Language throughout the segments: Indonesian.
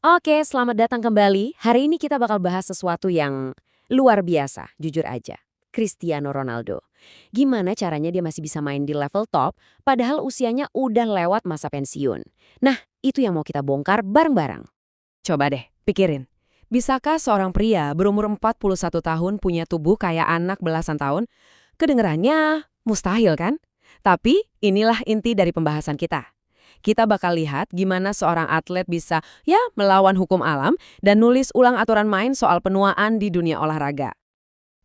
Oke, selamat datang kembali. Hari ini kita bakal bahas sesuatu yang luar biasa, jujur aja. Cristiano Ronaldo. Gimana caranya dia masih bisa main di level top, padahal usianya udah lewat masa pensiun. Nah, itu yang mau kita bongkar bareng-bareng. Coba deh, pikirin. Bisakah seorang pria berumur 41 tahun punya tubuh kayak anak belasan tahun? Kedengerannya mustahil kan? Tapi inilah inti dari pembahasan kita. Kita bakal lihat gimana seorang atlet bisa melawan hukum alam dan nulis ulang aturan main soal penuaan di dunia olahraga.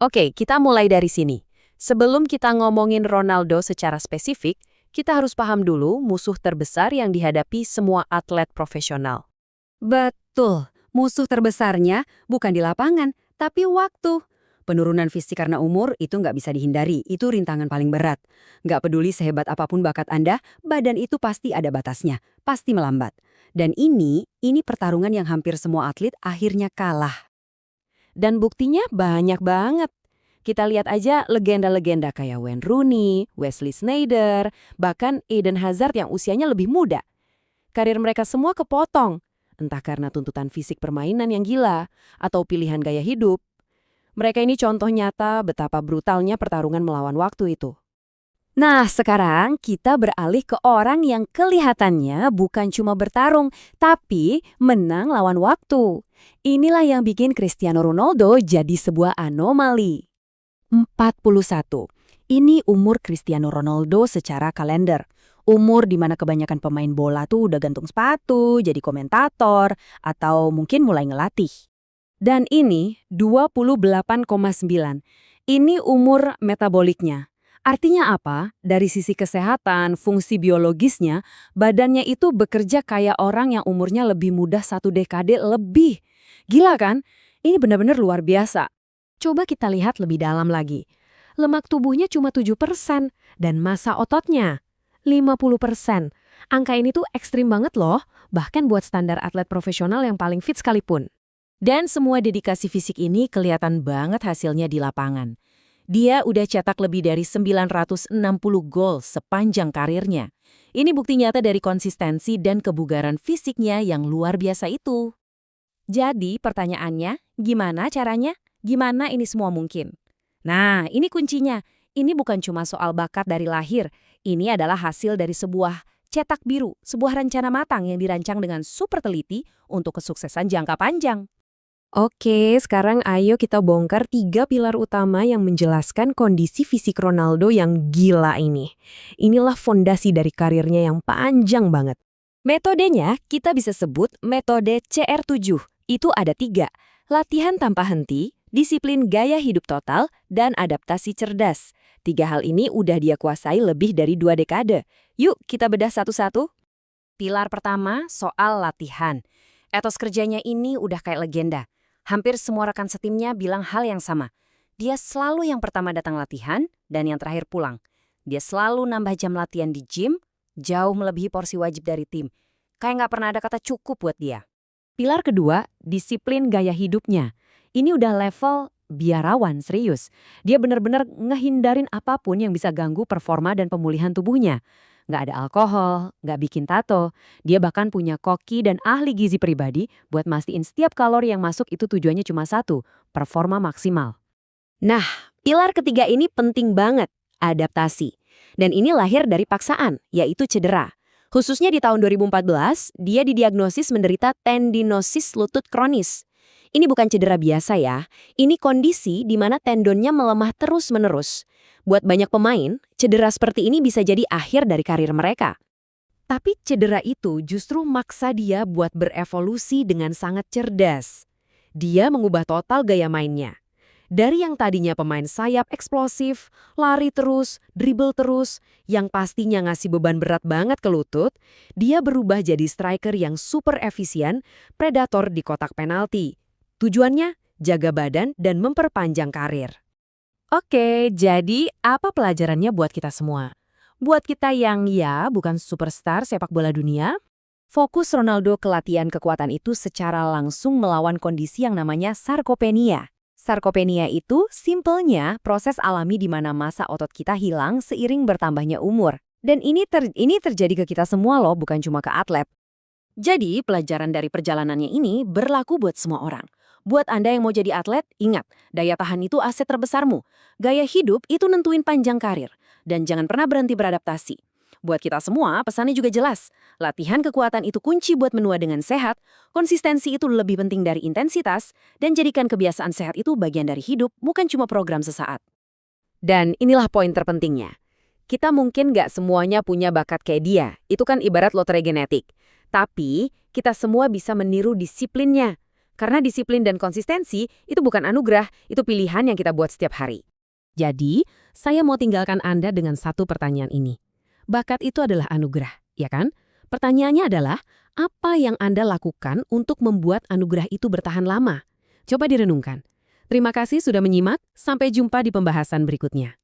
Oke, kita mulai dari sini. Sebelum kita ngomongin Ronaldo secara spesifik, kita harus paham dulu musuh terbesar yang dihadapi semua atlet profesional. Betul, musuh terbesarnya bukan di lapangan, tapi waktu. Penurunan fisik karena umur itu nggak bisa dihindari, itu rintangan paling berat. Nggak peduli sehebat apapun bakat Anda, badan itu pasti ada batasnya, pasti melambat. Dan ini pertarungan yang hampir semua atlet akhirnya kalah. Dan buktinya banyak banget. Kita lihat aja legenda-legenda kayak Wayne Rooney, Wesley Sneijder, bahkan Eden Hazard yang usianya lebih muda. Karir mereka semua kepotong, entah karena tuntutan fisik permainan yang gila atau pilihan gaya hidup. Mereka ini contoh nyata betapa brutalnya pertarungan melawan waktu itu. Nah, sekarang kita beralih ke orang yang kelihatannya bukan cuma bertarung, tapi menang lawan waktu. Inilah yang bikin Cristiano Ronaldo jadi sebuah anomali. 41. Ini umur Cristiano Ronaldo secara kalender. Umur di mana kebanyakan pemain bola tuh udah gantung sepatu, jadi komentator, atau mungkin mulai ngelatih. Dan ini 28,9. Ini umur metaboliknya. Artinya apa? Dari sisi kesehatan, fungsi biologisnya, badannya itu bekerja kayak orang yang umurnya lebih muda 1 dekade lebih. Gila kan? Ini benar-benar luar biasa. Coba kita lihat lebih dalam lagi. Lemak tubuhnya cuma 7% dan massa ototnya 50%. Angka ini tuh ekstrim banget loh, bahkan buat standar atlet profesional yang paling fit sekalipun. Dan semua dedikasi fisik ini kelihatan banget hasilnya di lapangan. Dia udah cetak lebih dari 960 gol sepanjang karirnya. Ini bukti nyata dari konsistensi dan kebugaran fisiknya yang luar biasa itu. Jadi pertanyaannya, gimana caranya? Gimana ini semua mungkin? Nah, ini kuncinya. Ini bukan cuma soal bakat dari lahir. Ini adalah hasil dari sebuah cetak biru, sebuah rencana matang yang dirancang dengan super teliti untuk kesuksesan jangka panjang. Oke, sekarang ayo kita bongkar 3 pilar utama yang menjelaskan kondisi fisik Ronaldo yang gila ini. Inilah fondasi dari karirnya yang panjang banget. Metodenya kita bisa sebut metode CR7. Itu ada 3. Latihan tanpa henti, disiplin gaya hidup total, dan adaptasi cerdas. 3 hal ini udah dia kuasai lebih dari 2 dekade. Yuk kita bedah satu-satu. Pilar pertama soal latihan. Etos kerjanya ini udah kayak legenda. Hampir semua rekan setimnya bilang hal yang sama. Dia selalu yang pertama datang latihan dan yang terakhir pulang. Dia selalu nambah jam latihan di gym, jauh melebihi porsi wajib dari tim. Kayak nggak pernah ada kata cukup buat dia. Pilar kedua, disiplin gaya hidupnya. Ini udah level biarawan serius. Dia benar-benar ngehindarin apapun yang bisa ganggu performa dan pemulihan tubuhnya. Nggak ada alkohol, nggak bikin tato. Dia bahkan punya koki dan ahli gizi pribadi buat mastiin setiap kalori yang masuk itu tujuannya cuma satu, performa maksimal. Nah, pilar ketiga ini penting banget, adaptasi. Dan ini lahir dari paksaan, yaitu cedera. Khususnya di tahun 2014, dia didiagnosis menderita tendinosis lutut kronis. Ini bukan cedera biasa ya, ini kondisi di mana tendonnya melemah terus-menerus. Buat banyak pemain, cedera seperti ini bisa jadi akhir dari karir mereka. Tapi cedera itu justru maksa dia buat berevolusi dengan sangat cerdas. Dia mengubah total gaya mainnya. Dari yang tadinya pemain sayap eksplosif, lari terus, dribble terus, yang pastinya ngasih beban berat banget ke lutut, dia berubah jadi striker yang super efisien, predator di kotak penalti. Tujuannya, jaga badan dan memperpanjang karir. Oke, jadi apa pelajarannya buat kita semua? Buat kita yang bukan superstar sepak bola dunia, fokus Ronaldo ke latihan kekuatan itu secara langsung melawan kondisi yang namanya sarkopenia. Sarkopenia itu simpelnya proses alami di mana massa otot kita hilang seiring bertambahnya umur. Dan ini terjadi ke kita semua loh, bukan cuma ke atlet. Jadi, pelajaran dari perjalanannya ini berlaku buat semua orang. Buat Anda yang mau jadi atlet, ingat, daya tahan itu aset terbesarmu. Gaya hidup itu nentuin panjang karir. Dan jangan pernah berhenti beradaptasi. Buat kita semua, pesannya juga jelas. Latihan kekuatan itu kunci buat menua dengan sehat, konsistensi itu lebih penting dari intensitas, dan jadikan kebiasaan sehat itu bagian dari hidup, bukan cuma program sesaat. Dan inilah poin terpentingnya. Kita mungkin nggak semuanya punya bakat kayak dia. Itu kan ibarat lotre genetik. Tapi, kita semua bisa meniru disiplinnya. Karena disiplin dan konsistensi itu bukan anugerah, itu pilihan yang kita buat setiap hari. Jadi, saya mau tinggalkan Anda dengan satu pertanyaan ini. Bakat itu adalah anugerah, ya kan? Pertanyaannya adalah, apa yang Anda lakukan untuk membuat anugerah itu bertahan lama? Coba direnungkan. Terima kasih sudah menyimak, sampai jumpa di pembahasan berikutnya.